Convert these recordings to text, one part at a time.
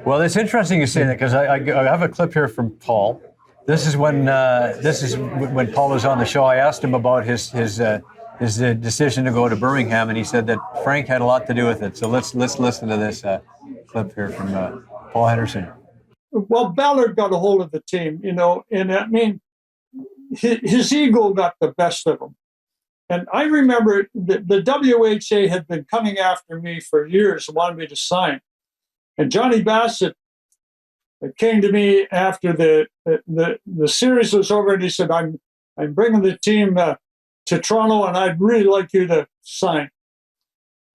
Well, it's interesting you say that because I have a clip here from Paul. This is when Paul was on the show. I asked him about his decision to go to Birmingham, and he said that Frank had a lot to do with it. So let's listen to this clip here from Paul Henderson. Well, Ballard got a hold of the team, and I mean, his ego got the best of him. And I remember the WHA had been coming after me for years, wanted me to sign. And Johnny Bassett came to me after the series was over, and he said, I'm bringing the team to Toronto, and I'd really like you to sign.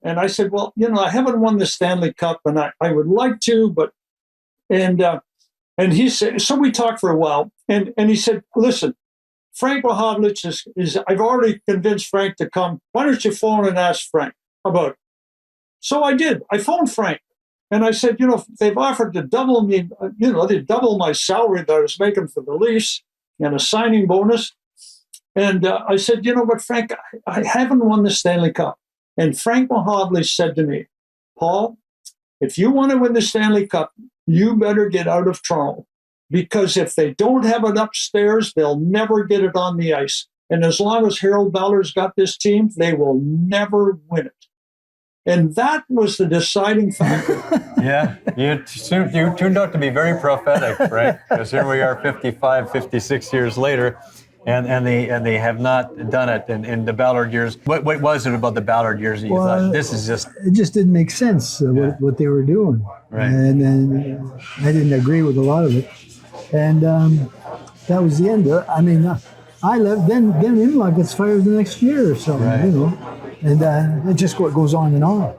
And I said, well, I haven't won the Stanley Cup, and I would like to, but and he said, so we talked for a while, and he said, listen, Frank Mahovlich is I've already convinced Frank to come. Why don't you phone and ask Frank about it? So I did. I phoned Frank, and I said, they've offered to double me, they double my salary that I was making for the Leafs and a signing bonus. And I said, what, Frank, I haven't won the Stanley Cup. And Frank Mahovlich said to me, Paul, if you want to win the Stanley Cup, you better get out of Toronto, because if they don't have it upstairs, they'll never get it on the ice. And as long as Harold Ballard's got this team, they will never win it. And that was the deciding factor. Yeah, you turned out to be very prophetic, right? Because here we are 55, 56 years later, and they have not done it in the Ballard years. What was it about the Ballard years that you thought, this is just... It just didn't make sense, what they were doing. Right. And I didn't agree with a lot of it. And that was the end of it. I mean, I left, then Imlach gets fired the next year or so, right. And it just goes on and on.